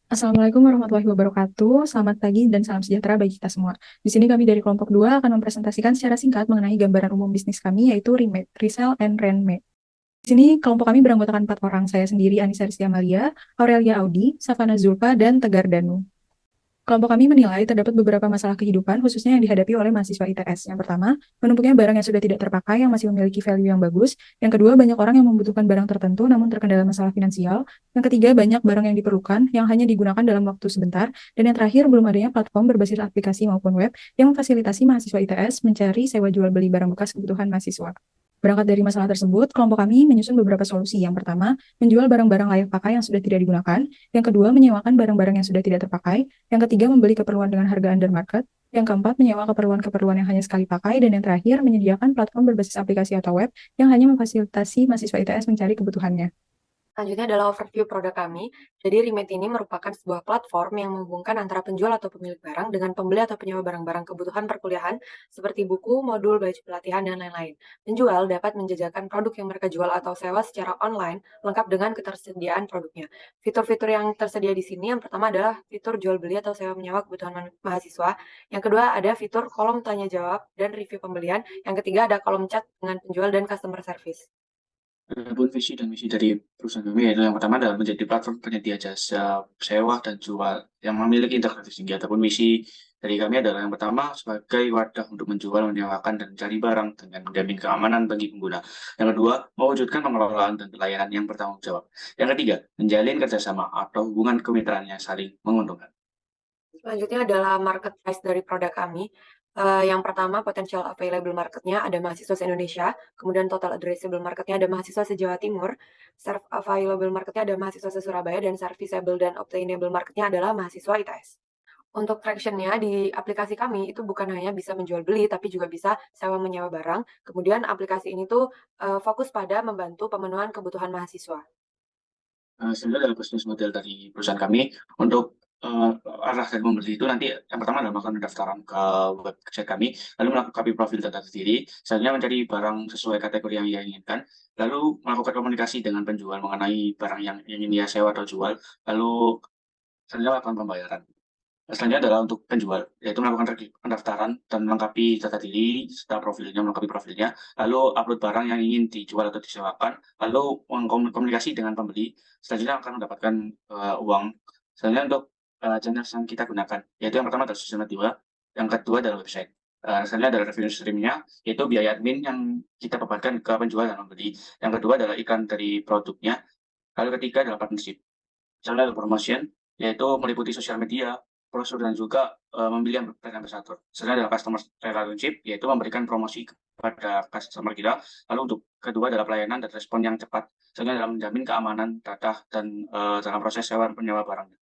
Assalamualaikum warahmatullahi wabarakatuh. Selamat pagi dan salam sejahtera bagi kita semua. Di sini kami dari kelompok 2 akan mempresentasikan secara singkat mengenai gambaran umum bisnis kami, yaitu Remade, Resell and Rent-Made. Di sini kelompok kami beranggotakan 4 orang, saya sendiri Anissa Rizky Amalia, Aurelia Audi, Savana Zulfa, dan Tegar Danu. Kelompok kami menilai terdapat beberapa masalah kehidupan, khususnya yang dihadapi oleh mahasiswa ITS. Yang pertama, menumpuknya barang yang sudah tidak terpakai yang masih memiliki value yang bagus. Yang kedua, banyak orang yang membutuhkan barang tertentu namun terkendala masalah finansial. Yang ketiga, banyak barang yang diperlukan yang hanya digunakan dalam waktu sebentar. Dan yang terakhir, belum adanya platform berbasis aplikasi maupun web yang memfasilitasi mahasiswa ITS mencari sewa jual beli barang bekas kebutuhan mahasiswa. Berangkat dari masalah tersebut, kelompok kami menyusun beberapa solusi. Yang pertama, menjual barang-barang layak pakai yang sudah tidak digunakan. Yang kedua, menyewakan barang-barang yang sudah tidak terpakai. Yang ketiga, membeli keperluan dengan harga under market. Yang keempat, menyewa keperluan-keperluan yang hanya sekali pakai. Dan yang terakhir, menyediakan platform berbasis aplikasi atau web yang hanya memfasilitasi mahasiswa ITS mencari kebutuhannya. Selanjutnya adalah overview produk kami. Jadi Remate ini merupakan sebuah platform yang menghubungkan antara penjual atau pemilik barang dengan pembeli atau penyewa barang-barang kebutuhan perkuliahan seperti buku, modul, baju pelatihan, dan lain-lain. Penjual dapat menjajakan produk yang mereka jual atau sewa secara online lengkap dengan ketersediaan produknya. Fitur-fitur yang tersedia di sini yang pertama adalah fitur jual beli atau sewa menyewa kebutuhan mahasiswa. Yang kedua ada fitur kolom tanya jawab dan review pembelian. Yang ketiga ada kolom chat dengan penjual dan customer service. Adapun visi dan misi dari perusahaan kami yaitu yang pertama adalah menjadi platform penyedia jasa sewa dan jual yang memiliki integratif tinggi. Ataupun misi dari kami adalah yang pertama sebagai wadah untuk menjual, menyewakan, dan mencari barang dengan menjamin keamanan bagi pengguna. Yang kedua, mewujudkan pengelolaan dan pelayanan yang bertanggung jawab. Yang ketiga, menjalin kerjasama atau hubungan kemitraan yang saling menguntungkan. Selanjutnya adalah marketplace dari produk kami. Yang pertama potential available marketnya ada mahasiswa se-Indonesia, kemudian total addressable marketnya ada mahasiswa se-Jawa Timur, serve available marketnya ada mahasiswa se-Surabaya, dan serviceable dan obtainable marketnya adalah mahasiswa ITS. Untuk traction-nya di aplikasi kami itu bukan hanya bisa menjual beli, tapi juga bisa sewa menyewa barang. Kemudian aplikasi ini tuh fokus pada membantu pemenuhan kebutuhan mahasiswa. Sebenarnya dalam bisnis model dari perusahaan kami untuk arah dari membeli itu nanti yang pertama adalah melakukan pendaftaran ke website kami, lalu melakukan profil data diri, selanjutnya mencari barang sesuai kategori yang ia inginkan, lalu melakukan komunikasi dengan penjual mengenai barang yang ingin ia sewa atau jual, lalu selanjutnya melakukan pembayaran. Selanjutnya adalah untuk penjual, yaitu melakukan pendaftaran dan melengkapi data diri serta profilnya, melengkapi profilnya, lalu upload barang yang ingin dijual atau disewakan, lalu komunikasi dengan pembeli, selanjutnya akan mendapatkan uang. Selanjutnya untuk channel yang kita gunakan, yaitu yang pertama adalah sosial media, yang kedua adalah website. Selanjutnya adalah revenue stream-nya, yaitu biaya admin yang kita bebankan ke penjual dan pembeli. Yang kedua adalah iklan dari produknya, lalu ketiga adalah partnership. Channel promotion, yaitu meliputi sosial media, brosur, dan juga memilih brand ambassador. Selanjutnya adalah customer relationship, yaitu memberikan promosi kepada customer kita. Lalu untuk kedua adalah pelayanan dan respon yang cepat. Selanjutnya adalah menjamin keamanan data dan dalam proses sewa penyewa barang.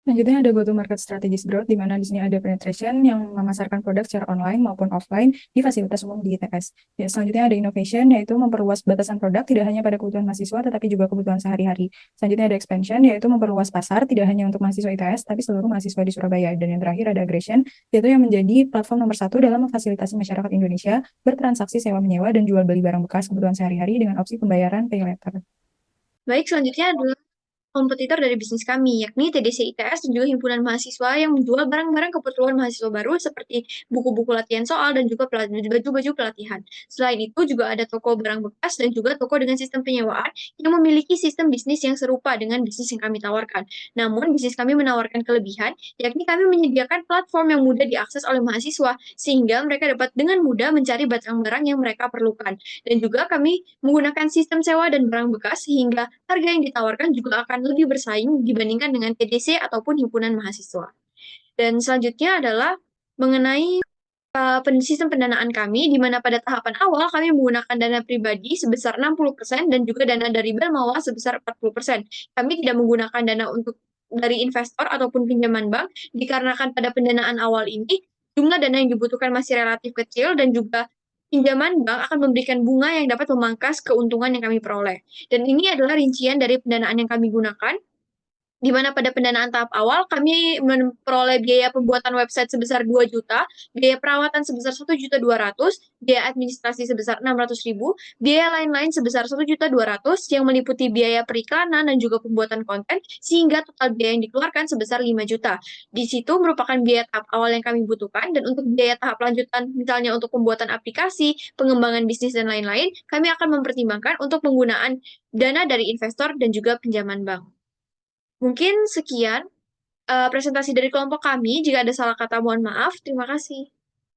Selanjutnya ada go-to-market strategies growth, di mana di sini ada penetration yang memasarkan produk secara online maupun offline di fasilitas umum di ITS. Ya, selanjutnya ada innovation, yaitu memperluas batasan produk tidak hanya pada kebutuhan mahasiswa, tetapi juga kebutuhan sehari-hari. Selanjutnya ada expansion, yaitu memperluas pasar tidak hanya untuk mahasiswa ITS, tapi seluruh mahasiswa di Surabaya. Dan yang terakhir ada aggregation, yaitu yang menjadi platform nomor satu dalam memfasilitasi masyarakat Indonesia bertransaksi sewa-menyewa dan jual beli barang bekas kebutuhan sehari-hari dengan opsi pembayaran pay later. Baik, selanjutnya adalah kompetitor dari bisnis kami, yakni TDC ITS dan juga himpunan mahasiswa yang menjual barang-barang keperluan mahasiswa baru seperti buku-buku latihan soal dan juga baju-baju pelatihan. Selain itu juga ada toko barang bekas dan juga toko dengan sistem penyewaan yang memiliki sistem bisnis yang serupa dengan bisnis yang kami tawarkan. Namun, bisnis kami menawarkan kelebihan, yakni kami menyediakan platform yang mudah diakses oleh mahasiswa, sehingga mereka dapat dengan mudah mencari barang-barang yang mereka perlukan. Dan juga kami menggunakan sistem sewa dan barang bekas sehingga harga yang ditawarkan juga akan lebih bersaing dibandingkan dengan TDC ataupun himpunan mahasiswa. Dan selanjutnya adalah mengenai sistem pendanaan kami, di mana pada tahapan awal kami menggunakan dana pribadi sebesar 60% dan juga dana dari Belmawa sebesar 40%. Kami tidak menggunakan dana untuk dari investor ataupun pinjaman bank, dikarenakan pada pendanaan awal ini, jumlah dana yang dibutuhkan masih relatif kecil dan juga pinjaman bank akan memberikan bunga yang dapat memangkas keuntungan yang kami peroleh. Dan ini adalah rincian dari pendanaan yang kami gunakan. di mana pada pendanaan tahap awal kami memperoleh biaya pembuatan website sebesar 2 juta, biaya perawatan sebesar 1.200.000, biaya administrasi sebesar 600.000, biaya lain-lain sebesar 1.200.000 yang meliputi biaya periklanan dan juga pembuatan konten, sehingga total biaya yang dikeluarkan sebesar 5 juta. Di situ merupakan biaya tahap awal yang kami butuhkan, dan untuk biaya tahap lanjutan, misalnya untuk pembuatan aplikasi, pengembangan bisnis, dan lain-lain, kami akan mempertimbangkan untuk penggunaan dana dari investor dan juga pinjaman bank. Mungkin sekian presentasi dari kelompok kami. Jika ada salah kata, mohon maaf. Terima kasih.